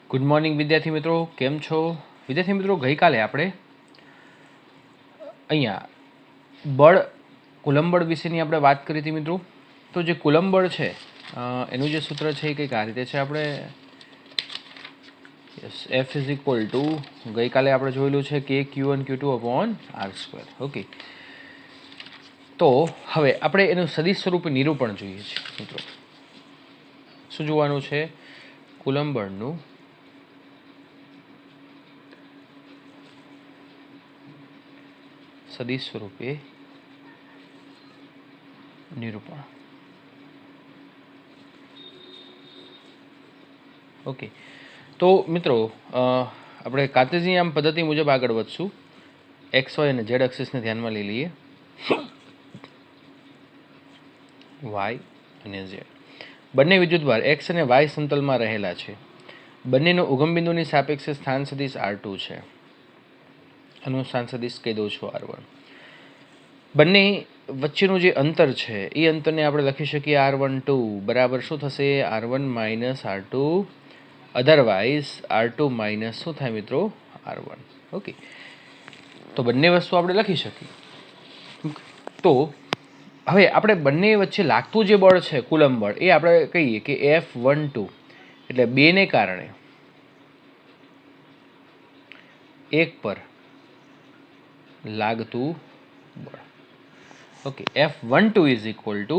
Good morning विद्यार्थी मित्रों, केम छो? विद्यार्थी मित्रों, गई काले આપણે અહીંયા બળ કુલમ બળ વિશેની આપણે વાત કરી હતી મિત્રો. તો જે કુલમ બળ છે એનું જે સૂત્ર છે એ કંઈક આ રીતે છે. આપણે F ઇઝ ઇક્વલ ટુ ગઈકાલે આપણે જોયેલું છે કે Q1 Q2 upon R². Okay, તો હવે આપણે એનું સદિશ સ્વરૂપે નિરૂપણ જોઈએ છે મિત્રો. શું જોવાનું છે? કુલમ બળનું સદિશ સ્વરૂપે નિરૂપણ. ઓકે, તો મિત્રો આપણે કાર્ટેશિયન પદ્ધતિ મુજબ આગળ વધશું. એક્સ વાય અને ઝેડ એક્સિસને ધ્યાનમાં લઈ લઈએ. વાય અને ઝેડ બંને વિદ્યુતભાર એક્સ અને વાય સમતલમાં રહેલા છે. બંનેનો ઉગમ બિંદુની સાપેક્ષે સ્થાન સદિશ R2 છે. આનું સ્થાન સદિશ કહી દઉં છું R1. બંને વચ્ચેનું જે અંતર છે એ અંતરને આપણે લખી શકીએ R12 બરાબર શું થશે? R1 minus R2, otherwise R2 minus શું થાય મિત્રો? R1. ઓકે, તો બંને વસ્તુ આપણે લખી શકીએ. તો હવે આપણે બંને વચ્ચે લાગતું જે બળ છે કુલમ બળ એ આપણે કહીએ કે F12 એટલે બેને કારણે એક પર લાગતું બળ. Okay, F12 is equal two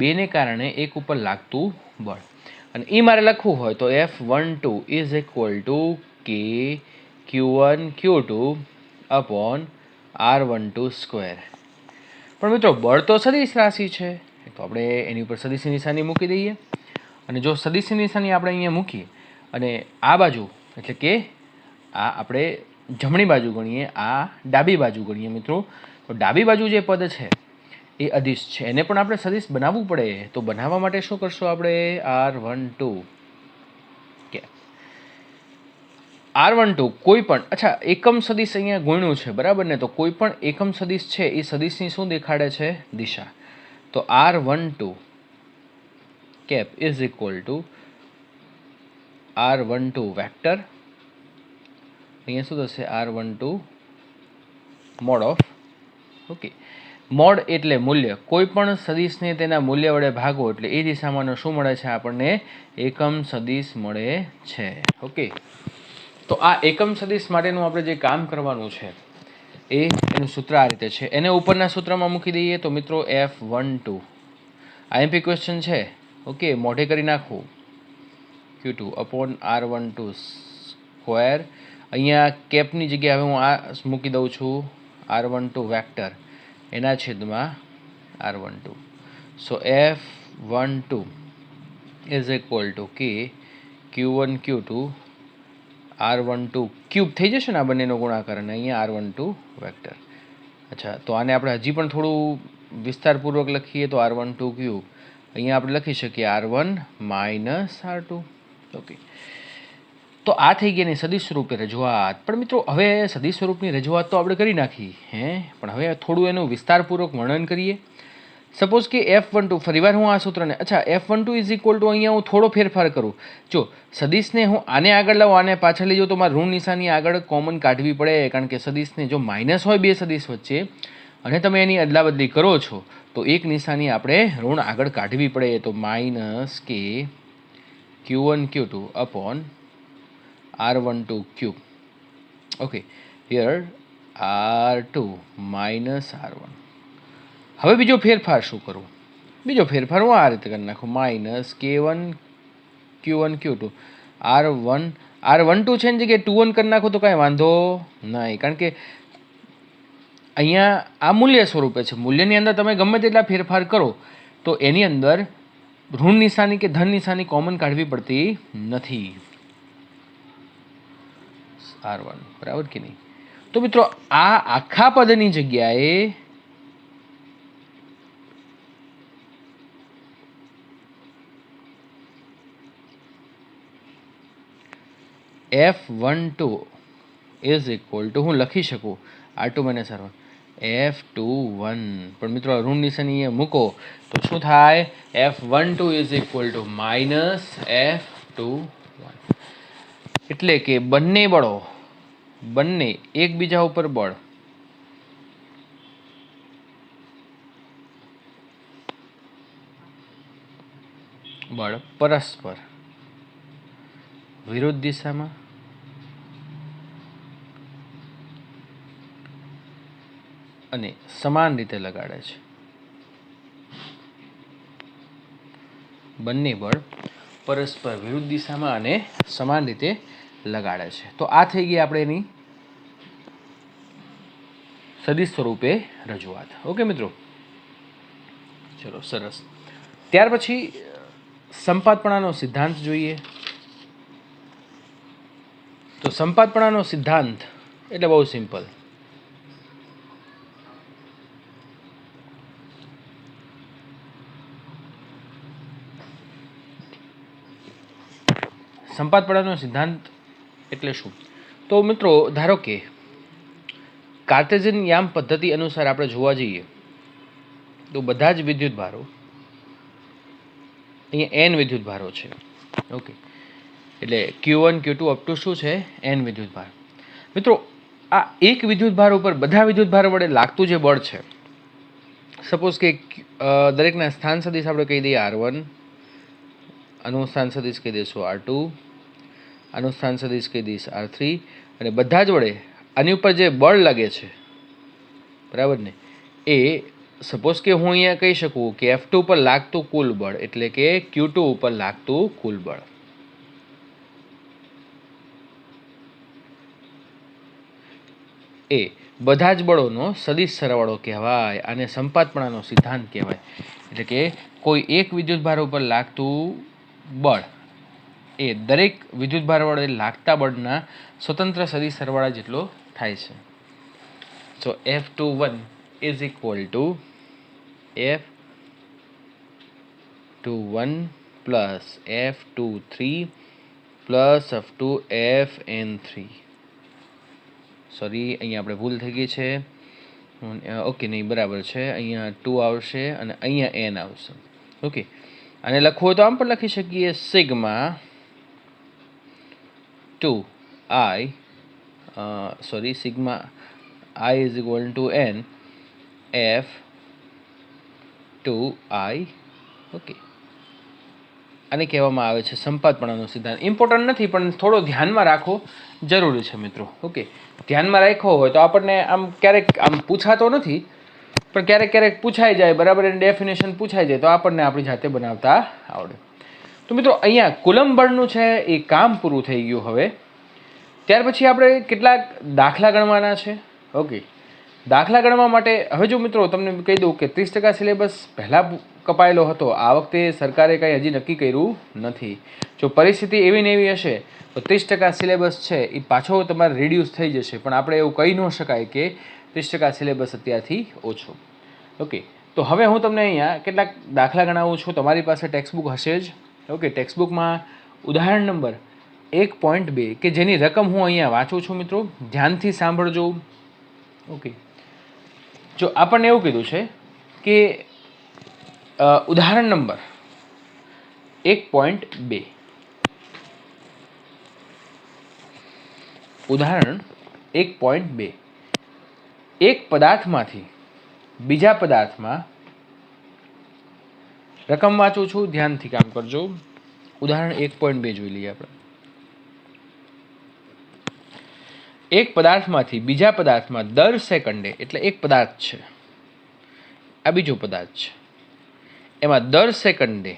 બેને કારણે એક ઉપર લાગતું બળ. અને એ મારે લખવું હોય તો F12 ઇઝ ઇક્વલ ટુ કે Q1 Q2 upon R12 square. પણ મિત્રો બળ તો સદિશ રાશિ છે તો આપણે એની ઉપર સદિશની નિશાની મૂકી દઈએ. અને જો સદિશની નિશાની આપણે અહીંયા મૂકીએ અને આ બાજુ એટલે કે આ આપણે જમણી બાજુ ગણીએ, આ ડાબી બાજુ ગણીએ મિત્રો, તો ડાબી બાજુ જે પદ છે એ અદિશ છે, એને પણ આપણે સદિશ બનાવવું પડે. તો બનાવવા માટે શું કરશું આપણે? R12 કે R12 કોઈ પણ એકમ સદિશ અહીંયા ગુણ્યું છે બરાબર ને, તો કોઈ પણ એકમ સદિશ છે એ સદિશની શું દેખાડે છે? દિશા. તો R12 cap is equal to R12 vector. અહીંયા શું થશે? R12 mode of. Okay, mode એટલે મૂલ્ય. કોઈ પણ સદિશને તેના મૂલ્ય વડે ભાગો એટલે એ દિશામાં શું મળે છે આપણને? એકમ સદિશ મળે છે. ઓકે, તો આ એકમ સદિશ માટેનું આપણે જે કામ કરવાનું છે એનું સૂત્ર આ રીતે છે. એને ઉપરના સૂત્રમાં મૂકી દઈએ તો મિત્રો F12 આઈએમપી ક્વેશ્ચન છે. ઓકે, મોઢે કરી નાખવું. Q2 upon R12 square. અહીંયા કેપની જગ્યાએ હું આ મૂકી દઉં છું R12 વેક્ટર એના છેદમાં R12. So F12 is equal two કે Q1 Q2 R12 ક્યુબ થઈ જશે ને આ બંનેનો ગુણાકાર અને અહીંયા R12 વેક્ટર. તો આને આપણે હજી પણ થોડું વિસ્તારપૂર્વક લખીએ તો R12 ક્યુબ અહીંયા આપણે લખી શકીએ R1 માઇનસ R2. ઓકે, તો આ થઈ ગઈ એની સદિશ સ્વરૂપે રજૂઆત. પણ મિત્રો હવે સદિશ સ્વરૂપની રજૂઆત તો આપણે કરી નાખી પણ હવે થોડું એનું વિસ્તારપૂર્વક વર્ણન કરીએ. સપોઝ કે F12 ફરીવાર હું આ સૂત્રને F12 ઇઝ ઇક્વલ ટુ અહીંયા હું થોડો ફેરફાર કરું. જો સદિશને હું આને આગળ લાવું, આને પાછળ લઈ જાઉં તો મારે ઋણ નિશાની આગળ કોમન કાઢવી પડે, કારણ કે સદિશને જો માઇનસ હોય બે સદિશ વચ્ચે અને તમે એની અદલાબદલી કરો છો તો એક નિશાની આપણે ઋણ આગળ કાઢવી પડે. તો માઇનસ કે Q1 Q2 upon R12 cube. Okay, here R2 minus R1. હવે બીજો ફેરફાર શું કરું? બીજો ફેરફાર હું આ રીતે કરી નાખું minus K1 Q1 Q2 R12 છે ને જગ્યાએ 2 કરી નાખું તો કાંઈ વાંધો નહીં, કારણ કે અહીંયા આ મૂલ્ય સ્વરૂપે છે. મૂલ્યની અંદર તમે ગમે તેટલા ફેરફાર કરો તો એની અંદર ઋણ નિશાની કે ધન નિશાની કોમન કાઢવી પડતી નથી. R1 બરાબર કે નહીં? તો મિત્રો આ આખા પદની જગ્યાએ F12 ઇઝ ઇક્વલ ટુ હું લખી શકું R2 માઇનસ R1 F21. પણ મિત્રો ઋણ નિશાની અહીંયા મૂકો તો શું થાય? F12 is equal two minus F21. એટલે કે બંને બળો બંને એકબીજા ઉપર બળ પરસ્પર વિરુદ્ધ દિશામાં અને સમાન રીતે લગાડે છે. બંને બળ પરસ્પર વિરુદ્ધ દિશામાં અને સમાન રીતે લગાડે છે. તો આ થઈ ગઈ આપણે એની સદિશ સ્વરૂપે રજૂઆત. ઓકે મિત્રો, ચલો સરસ. ત્યાર પછી સંપાતપણાનો સિદ્ધાંત જોઈએ. તો સંપાતપણાનો સિદ્ધાંત એટલે બહુ સિમ્પલ. સંપાતપણાનો સિદ્ધાંત એટલે શું? તો મિત્રો ધારો કે કાર્ટેઝિયન યામ પદ્ધતિ અનુસાર આપણે જોવા જઈએ તો બધા જ વિદ્યુત ભારો અહીંયા n વિદ્યુત ભારો છે. ઓકે, એટલે Q1 Q2 અપ ટુ શું છે n વિદ્યુત ભાર. મિત્રો આ એક વિદ્યુત ભાર ઉપર બધા વિદ્યુત ભાર વડે લાગતું જે બળ છે, સપોઝ કે દરેકના સ્થાન સદિશ આપણે કહી દઈએ R1, આનું સ્થાન સદિશ કહી દઈશું R2, આનું સ્થાન સદિશ કહી દઈશ R3, અને બધા જ વડે આની ઉપર જે બળ લાગે છે, બરાબર ને, એ સપોઝ કે હું અહીંયા કહી શકું કે F2 ઉપર લાગતું કુલ બળ એટલે કે Q2 ઉપર લાગતું કુલ બળ. એ બધા જ બળોનો સદિશ સરવાળો કહેવાય. આને સંપાતપણાનો સિદ્ધાંત કહેવાય. એટલે કે કોઈ એક વિદ્યુત ભાર ઉપર લાગતું બળ એ દરેક વિદ્યુત ભાર વડે લાગતા બળના સ્વતંત્ર સદિશ સરવાળા જેટલો થાય છે. સો F21 is equal to F21 plus F23 plus up to Fn3. Sorry, અહીંયા આપણે ભૂલ થઈ ગઈ છે. ઓકે, નહીં બરાબર છે. અહીંયા 2 આવશે અને અહીંયા n આવશે. ઓકે, અને લખવું હોય તો આમ પણ લખી શકીએ, sigma 2i sigma I is equal to n F2i. Okay, આને કહેવામાં આવે છે સંપાતપણાનો સિદ્ધાંત. ઇમ્પોર્ટન્ટ નથી પણ થોડો ધ્યાનમાં રાખો જરૂરી છે મિત્રો. ઓકે, ધ્યાનમાં રાખ્યો હોય તો આપણને આમ ક્યારેક આમ પૂછાતો નથી પણ ક્યારેક ક્યારેક પૂછાઈ જાય, બરાબર, એની ડેફિનેશન પૂછાઈ જાય તો આપણને આપણી જાતે બનાવતા આવડે. તો મિત્રો અહીંયા કુલમ બળનું છે એ કામ પૂરું થઈ ગયું. હવે ત્યાર પછી આપણે કેટલાક દાખલા ગણવાના છે. ઓકે, દાખલા ગણવા માટે હવે જો મિત્રો તમને કહી દઉં કે 30% સિલેબસ પહેલાં કપાયેલો હતો. આ વખતે સરકારે કંઈ હજી નક્કી કર્યું નથી. જો પરિસ્થિતિ એવી ને એવી હશે તો 30% સિલેબસ છે એ પાછો તમારે રિડ્યુસ થઈ જશે, પણ આપણે એવું કહી ન શકાય કે 30% સિલેબસ અત્યારથી ઓછો. ઓકે, તો હવે હું તમને અહીંયા કેટલાક દાખલા ગણાવું છું. તમારી પાસે ટેક્સ્ટબુક હશે જ. ઓકે, ટેક્સ્ટબુકમાં ઉદાહરણ નંબર 1.2 કે જેની રકમ હું અહીંયા વાંચું છું મિત્રો, ધ્યાનથી સાંભળજો. ઓકે, જો આપણને એવું કીધું છે કે ઉદાહરણ નંબર 1.2, ઉદાહરણ 1.2, એક પદાર્થમાંથી બીજા પદાર્થમાં, રકમ વાંચું છું, ધ્યાનથી કામ કરજો. ઉદાહરણ 1.2 જોઈ લઈએ આપણે. એક પદાર્થમાંથી બીજા પદાર્થમાં દર સેકન્ડે, એટલે એક પદાર્થ છે, આ બીજો પદાર્થ છે, એમાં દર સેકન્ડે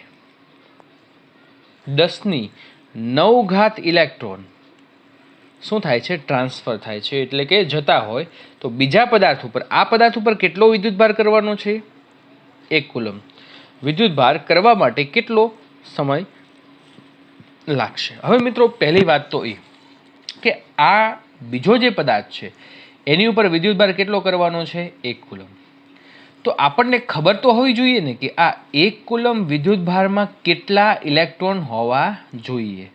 10⁹ ઇલેક્ટ્રોન શું થાય છે, ટ્રાન્સફર થાય છે. એટલે કે જતા હોય તો બીજા પદાર્થ ઉપર, આ પદાર્થ ઉપર કેટલો વિદ્યુતભાર કરવાનો છે, 1 કુલમ. વિદ્યુતભાર કરવા માટે કેટલો સમય લાગશે? હવે મિત્રો પહેલી વાત તો એ કે આ બીજો જે પદાર્થ છે એની ઉપર વિદ્યુતભાર કેટલો કરવાનો છે, 1 કુલમ. તો આપણને ખબર તો હોવી જોઈએ ને કે આ 1 કુલમ વિદ્યુતભારમાં કેટલા ઇલેક્ટ્રોન હોવા જોઈએ,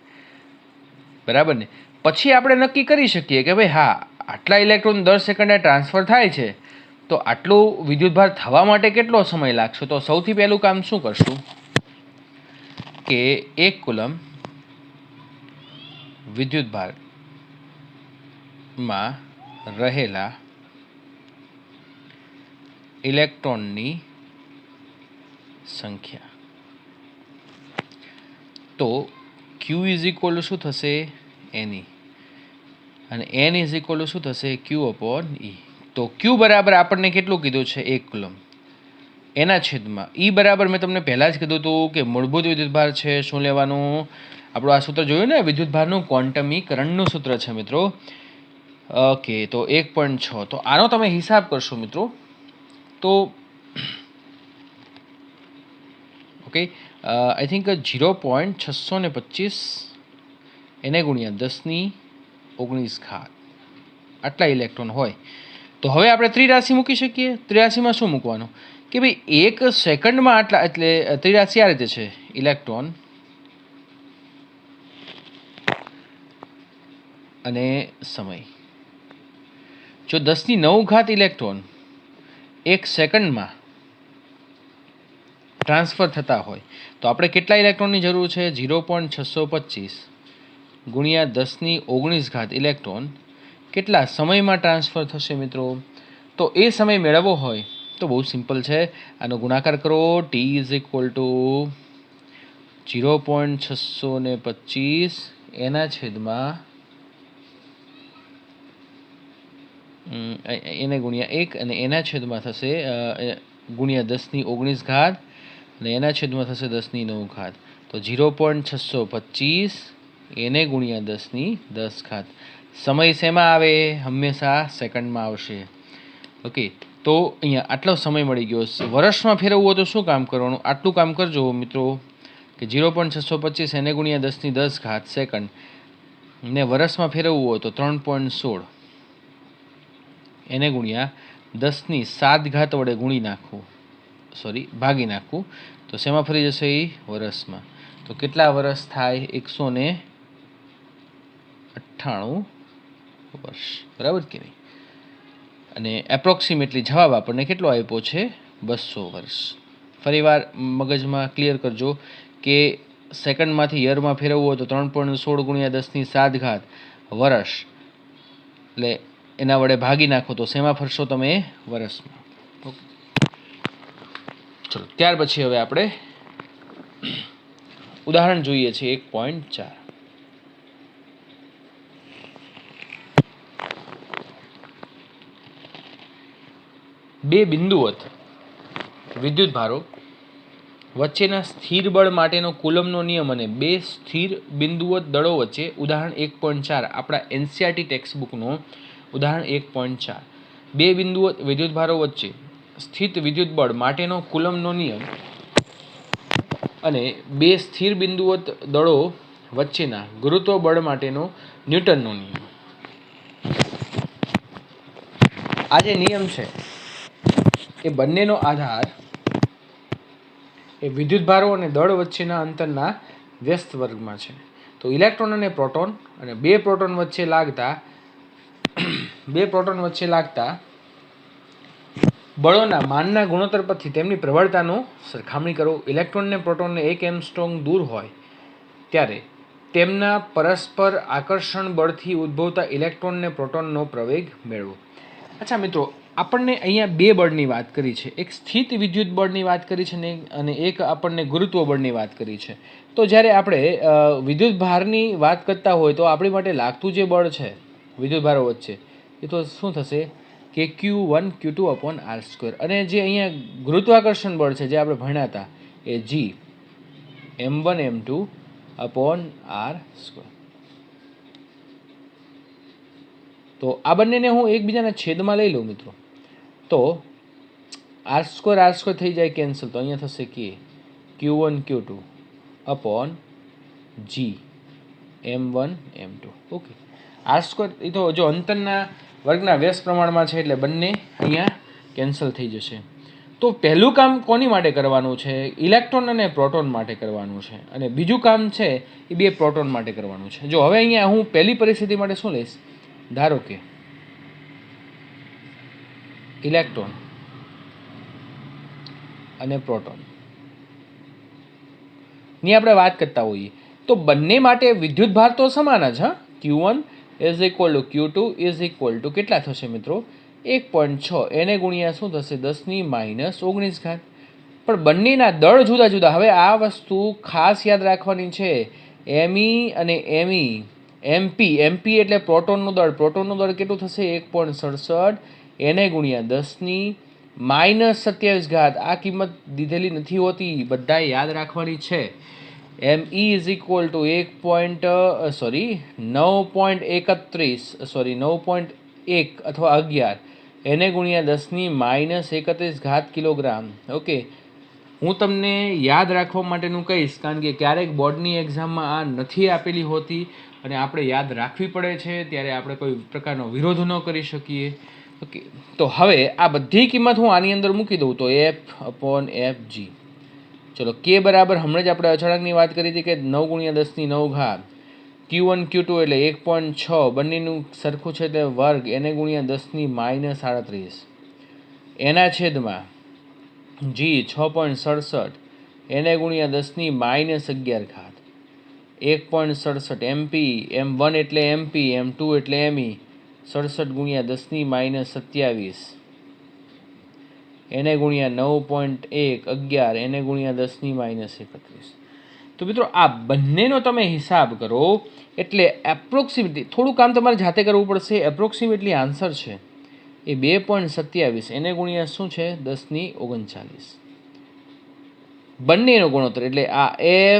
બરાબર ને. પછી આપણે નક્કી કરી શકીએ કે ભાઈ હા, આટલા ઇલેક્ટ્રોન દર સેકન્ડે ટ્રાન્સફર થાય છે તો આટલું વિદ્યુતભાર થવા માટે કેટલો સમય લાગશે. તો સૌથી પહેલું કામ શું કરશું કે 1 કુલમ વિદ્યુતભારમાં રહેલા ઇલેક્ટ્રોનની સંખ્યા. તો Q ઇઝ ઇક્વલ શું થશે? Ne. અને N ઇઝ ઇક્વલ શું થશે? Q upon E. તો Q બરાબર આપણને કેટલું કીધું છે? 1 કુલમ. એના છેદમાં E બરાબર મેં તમને પહેલાં જ કીધું હતું કે મૂળભૂત વિદ્યુતભાર છે. શું લેવાનું? આપણું આ સૂત્ર જોયું ને, વિદ્યુતભારનું ક્વોન્ટમીકરણનું સૂત્ર છે મિત્રો. ઓકે, તો 1.6. તો આનો તમે હિસાબ કરશો મિત્રો તો ઓકે આઈ થિંક 0.625 એને ગુણ્યા 10⁻⁹ આટલા ઇલેક્ટ્રોન હોય. તો હવે આપણે ત્રિરાશિ મૂકી શકીએ. ત્રિરાશિમાં શું મૂકવાનું કે ભાઈ 1 સેકન્ડમાં આટલા, એટલે ત્રિરાશિ આ રીતે છે: ઇલેક્ટ્રોન અને સમય. જો 10⁹ ઇલેક્ટ્રોન 1 સેકન્ડમાં ટ્રાન્સફર થતા હોય તો આપણે કેટલા ઇલેક્ટ્રોનની જરૂર છે? 0.625 ગુણ્યા 10⁻⁹ ઇલેક્ટ્રોન કેટલા સમયમાં ટ્રાન્સફર થશે મિત્રો? તો એ સમય મેળવવો હોય તો બહુ સિમ્પલ છે. આનો ગુણાકાર કરો. T ઇઝ ઇક્વલ ટુ 0.625 એના છેદમાં એને ગુણ્યા 1 અને એના છેદમાં થશે ગુણ્યા 10⁻⁹ અને એના છેદમાં થશે 10⁹. તો 0.625 એને ગુણ્યા 10⁻⁹. સમય શેમાં આવે? હંમેશા સેકન્ડમાં આવશે. ઓકે, તો અહીંયા આટલો સમય મળી ગયો. વર્ષમાં ફેરવવું હોય તો શું કામ કરવાનું? આટલું કામ કરજો મિત્રો કે 0.625 એને ગુણ્યા 10⁻⁹ સેકન્ડ ને વર્ષમાં ફેરવવું હોય તો 3.16 એને ગુણ્યા 10⁻⁷ વડે ગુણી નાખવું, ભાગી નાખવું. તો શેમાં ફરી જશે? એ વર્ષમાં. તો કેટલા વર્ષ થાય? 198 વર્ષ. બરાબર કે નહીં? અને એપ્રોક્સિમેટલી જવાબ આપણને કેટલો આપ્યો છે? 200 વર્ષ. ફરીવાર મગજમાં ક્લિયર કરજો કે સેકન્ડમાંથી યરમાં ફેરવવું હોય તો 3.16 ગુણ્યા 10⁻⁷ વર્ષ, એટલે એના વડે ભાગી નાખો તો શેમાં ફરશો તમે? વર્ષમાં. ઓકે, ચલો ત્યાર પછી હવે આપણે ઉદાહરણ જોઈએ છીએ 1.4. બે બિંદુવત વિદ્યુતભારો વચ્ચેના સ્થિર બળ માટેનો કુલમનો નિયમ અને બે સ્થિર બિંદુવત દળો વચ્ચે. ઉદાહરણ 1.4 આપણા એનસીઆરટી ટેક્સ્ટબુકનો ઉદાહરણ 1.4. બે બિંદુવત વિદ્યુતભારો વચ્ચે સ્થિત વિદ્યુત બળ માટેનો કુલમનો નિયમ અને બે સ્થિર બિંદુવત દળો વચ્ચેના ગુરુત્વ બળ માટેનો ન્યૂટનનો નિયમ. આ જે નિયમ છે એ બંનેનો આધાર એ વિદ્યુતભારો અને દળ વચ્ચેના અંતરના વ્યસ્ત વર્ગમાં છે. તો ઇલેક્ટ્રોન અને પ્રોટોન અને બે પ્રોટોન વચ્ચે લાગતા બળોના માનના ગુણોત્તર પરથી તેમની પ્રબળતાનો સરખામણી કરો. ઇલેક્ટ્રોન અને પ્રોટોનને 1 એંગસ્ટ્રોમ દૂર હોય ત્યારે તેમના પરસ્પર આકર્ષણ બળથી ઉદ્ભવતા ઇલેક્ટ્રોન અને પ્રોટોનનો પ્રવેગ મેળવો. અચ્છા મિત્રો, આપણને અહીંયા બે બળની વાત કરી છે. એક સ્થિત વિદ્યુત બળની વાત કરી છે અને એક આપણને ગુરુત્વ બળની વાત કરી છે. તો જ્યારે આપણે વિદ્યુત ભારની વાત કરતા હોય તો આપણી માટે લાગતું જે બળ છે વિદ્યુતભારો વચ્ચે એ તો શું થશે કે Q1 Q2 અપોન r². અને જે અહીંયા ગુરુત્વાકર્ષણ બળ છે જે આપણે ભણ્યા હતા એ G m1 m2 upon r². તો આ બંનેને હું એકબીજાના છેદમાં લઈ લઉં મિત્રો તો r² થઈ જાય કેન્સલ. તો અહીંયા થશે કે Q1 Q2 upon G m1 m2. Okay, r² એ તો જો અંતરના વર્ગના વ્યસ્ત પ્રમાણમાં છે એટલે બંને અહીંયા કેન્સલ થઈ જશે. તો પહેલું કામ કોની માટે કરવાનું છે? ઇલેક્ટ્રોન અને પ્રોટોન માટે કરવાનું છે. અને બીજું કામ છે એ બે પ્રોટોન માટે કરવાનું છે. જો હવે અહીંયા હું પહેલી પરિસ્થિતિ માટે શું લઈશ? ધારો કે ઇલેક્ટ્રોન અને પ્રોટોન ની આપણે વાત કરતા હોઈએ તો બંને માટે વિદ્યુતભાર તો સમાન જ. હા, Q1 is equal two Q2 is equal two કેટલા થશે મિત્રો? 1.6. એને ગુણ્યા શું થશે? 10⁻19 ઘાત. પણ બંનેના દળ જુદા જુદા. હવે આ વસ્તુ ખાસ યાદ રાખવાની છે. એમઈ અને એમઈ, એમપી એટલે પ્રોટોનનું દળ. પ્રોટોનનું દળ કેટલું થશે? 1.67. એને ગુણ્યા 10⁻27 ઘાત. આ કિંમત દીધેલી નથી હોતી, બધાએ યાદ રાખવાની છે. એમઈ ઇઝ ઇક્વલ ટુ 9.1 અથવા 11. એને ગુણ્યા 10⁻31 ઘાત કિલોગ્રામ. ઓકે, હું તમને યાદ રાખવા માટેનું કહીશ, કારણ કે ક્યારેક બોર્ડની એક્ઝામમાં આ નથી આપેલી હોતી અને આપણે યાદ રાખવી પડે છે, ત્યારે આપણે કોઈ પ્રકારનો વિરોધ ન કરી શકીએ. ઓકે, તો હવે આ બધી કિંમત હું આની અંદર મૂકી દઉં તો F/Fg. ચલો, K બરાબર હમણાં જ આપણે અચળાંકની વાત કરી હતી કે 9 × 10⁹ Q1 Q2 એટલે 1.6, બંનેનું સરખું છે એટલે વર્ગ. એને ગુણ્યા 10⁻38. એના છેદમાં G 6.67. એને ગુણ્યા 10⁻11 ઘાત. 1.67 MP. M1 એટલે MP, M2 એટલે ME. 67 ગુણ્યા 10⁻27. એને ગુણ્યા 9.1 11. એને ગુણ્યા 10⁻31. તો મિત્રો આ બંનેનો તમે હિસાબ કરો એટલે એપ્રોક્સિમેટલી, થોડું કામ તમારે જાતે કરવું પડશે, એપ્રોક્સિમેટલી આન્સર છે એ 2.27. એને ગુણ્યા શું છે? 10⁻39. બંનેનો ગુણોત્તર એટલે આ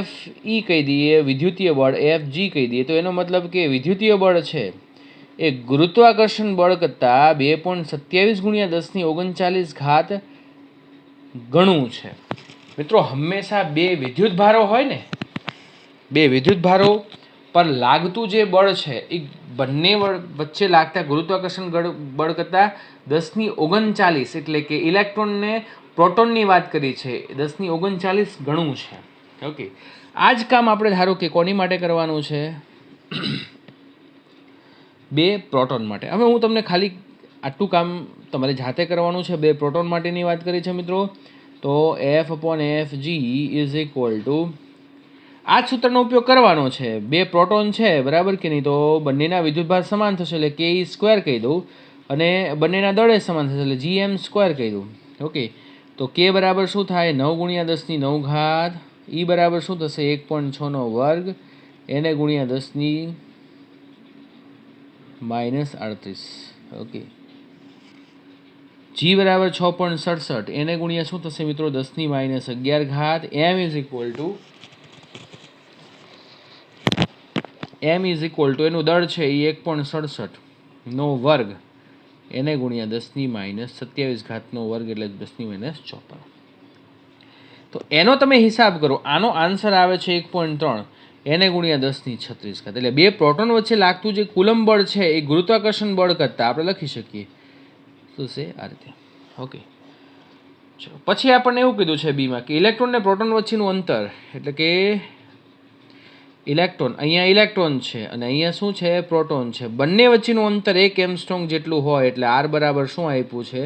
Fe કહી દઈએ, વિદ્યુતીય બળ Fg કહી દઈએ, તો એનો મતલબ કે વિદ્યુતીય બળ છે એ ગુરુત્વાકર્ષણ બળ કરતાં 2.27 ગુણ્યા 10⁻39 ઘાત ગણું છે. મિત્રો હંમેશા બે વિદ્યુતભારો હોય ને, બે વિદ્યુતભારો પર લાગતું જે બળ છે એ બંને વચ્ચે લાગતા ગુરુત્વાકર્ષણ બળ કરતાં 10⁻39, એટલે કે ઇલેક્ટ્રોનને પ્રોટોનની વાત કરી છે, 10⁻39 ગણું છે. ઓકે, આ જ કામ આપણે ધારો કે કોની માટે કરવાનું છે? બે પ્રોટોન માટે. હવે હું તમને ખાલી આટલું કામ તમારે જાતે કરવાનું છે. બે પ્રોટોન માટેની વાત કરી છે મિત્રો. તો F/Fg ઇઝ ઇક્વલ ટુ આ જ સૂત્રનો ઉપયોગ કરવાનો છે. બે પ્રોટોન છે, બરાબર કે નહીં? તો બંનેના વિદ્યુતભાર સમાન થશે એટલે Ke² કહી દઉં, અને બંનેના દળે સમાન થશે એટલે Gm² કહી દઉં. ઓકે, તો K બરાબર શું થાય? 9 × 10⁹ ઘાત. E બરાબર શું થશે? 1.6 વર્ગ. એને ગુણ્યા 10⁻38. ઓકે, G બરાબર 6.67. એને ગુણ્યા શું થશે મિત્રો? 10⁻11 ઘાત. M ઇઝ ઇક્વલ ટુ એનું દળ છે એ 1.67 નો વર્ગ. એને ગુણ્યા 10⁻27 ઘાતનો વર્ગ એટલે 10⁻54. તો એનો તમે હિસાબ કરો. આનો આન્સર આવે છે 1.3. એને ગુણ્યા 10⁻36 ઘાત. એટલે બે પ્રોટોન વચ્ચે લાગતું જે કુલમ બળ છે એ ગુરુત્વાકર્ષણ બળ કરતાં આપણે લખી શકીએ શું છે? આ રીતે. ઓકે, ચલો પછી આપણને એવું કીધું છે બીમાં કે ઇલેક્ટ્રોન ને પ્રોટોન વચ્ચેનું અંતર, એટલે કે ઇલેક્ટ્રોન, અહીંયા ઇલેક્ટ્રોન છે અને અહીંયા શું છે? પ્રોટોન છે. બંને વચ્ચેનું અંતર 1 એંગસ્ટ્રોમ જેટલું હોય એટલે R બરાબર શું આપ્યું છે?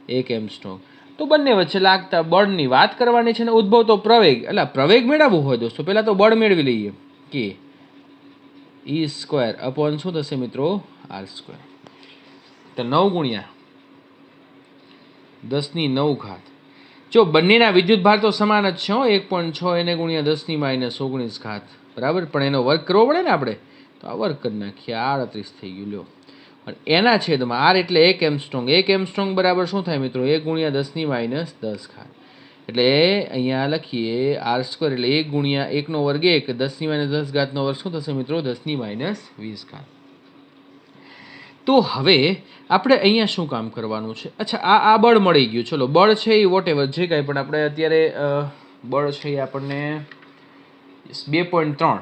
1 એંગસ્ટ્રોમ. તો બંને વચ્ચે લાગતા બળની વાત કરવાની છે ને ઉદ્ભવતો પ્રવેગ, એટલે પ્રવેગ મેળવવું હોય દોસ્તો પહેલાં તો બળ મેળવી લઈએ કે E² અપોન શું થશે મિત્રો? R². તો 9 ગુણ્યા 10⁹ ઘાત. જો બંનેના વિદ્યુતભાર તો સમાન જ છે, 1.6. એને ગુણ્યા 10⁻19 ઘાત, બરાબર. પણ એનો વર્ગ કરવો પડે ને આપણે, તો આ વર્ગ કરી નાખીએ. 38 થઈ ગયું. લ્યો, અને એના છેદમાં R એટલે 1 એંગસ્ટ્રોમ. 1 એંગસ્ટ્રોમ બરાબર શું થાય મિત્રો? 1 ગુણ્યા 10⁻10 ઘાત. એટલે અહીંયા લખીએ R² એટલે 1 ગુણ્યા 1 નો વર્ગ 1, 10⁻10 ઘાતનો વર્ગ શું થશે મિત્રો? 10⁻20 ઘાત. તો હવે આપણે અહીંયા શું કામ કરવાનું છે? અચ્છા, આ બળ મળી ગયું. ચલો, બળ છે એ વોટેવર જે કાંઈ પણ આપણે અત્યારે બળ છે એ આપણને 2.3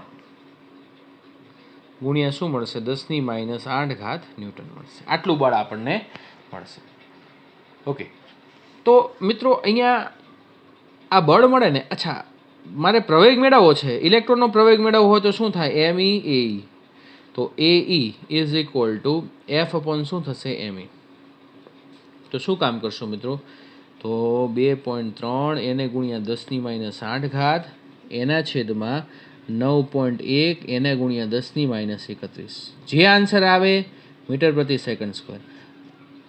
ગુણ્યા શું મળશે? 10⁻8 ઘાત ન્યૂટન મળશે. આટલું બળ આપણને મળશે. ઓકે, તો મિત્રો અહીંયા આ બળ મળે ને. અચ્છા, મારે પ્રવેગ મેળવવો છે, ઇલેક્ટ્રોનનો પ્રવેગ મેળવવો હોય તો શું થાય? ME AE. તો AE is equal two F upon શું થશે? ME. તો શું કામ કરશો મિત્રો? તો 2.3 એને ગુણ્યા 10⁻8 ઘાત. એના છેદમાં 9.1 એને ગુણ્યા 10⁻31. જે આન્સર આવે મીટર પ્રતિ સેકન્ડ સ્ક્વેર.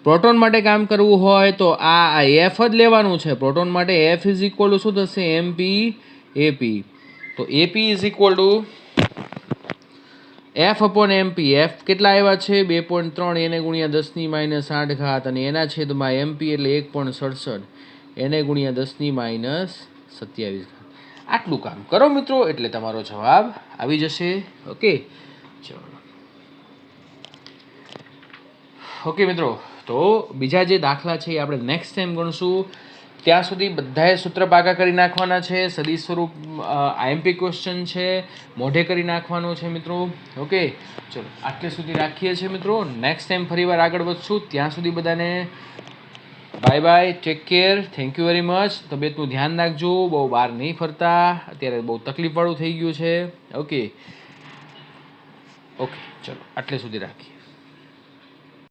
પ્રોટોન માટે કામ કરવું હોય તો આ એફ જ લેવાનું છે. પ્રોટોન માટે એફ ઇઝ ઇક્વલ ટુ શું થશે? MP AP. તો AP is equal to f upon MP. F કેટલા આવ્યા છે? 2.3 એને ગુણ્યા 10⁻8 અને એના છેદમાં MP એટલે 1.67 એને ગુણ્યા 10⁻27. આટલું કામ કરો મિત્રો એટલે તમારો જવાબ આવી જશે. ઓકે, ચલો. ઓકે મિત્રો, તો બીજા જે દાખલા છે એ આપણે નેક્સ્ટ ટાઈમ ગણશું. ત્યાં સુધી બધાએ સૂત્ર પાકા કરી નાખવાના છે. સદિશ સ્વરૂપ IMP ક્વેશ્ચન છે, મોઢે કરી નાખવાનું છે મિત્રો. ઓકે, ચલો આટલે સુધી રાખીએ છીએ મિત્રો. નેક્સ્ટ ટાઈમ ફરીવાર આગળ વધશું. ત્યાં સુધી બધાને bye bye, take care, thank you very much. તબિયતનું ધ્યાન રાખજો, બહુ બહાર નહીં ફરતા, અત્યારે બહુ તકલીફવાળું થઈ ગયું છે. ઓકે, ચલો આટલે સુધી રાખીએ.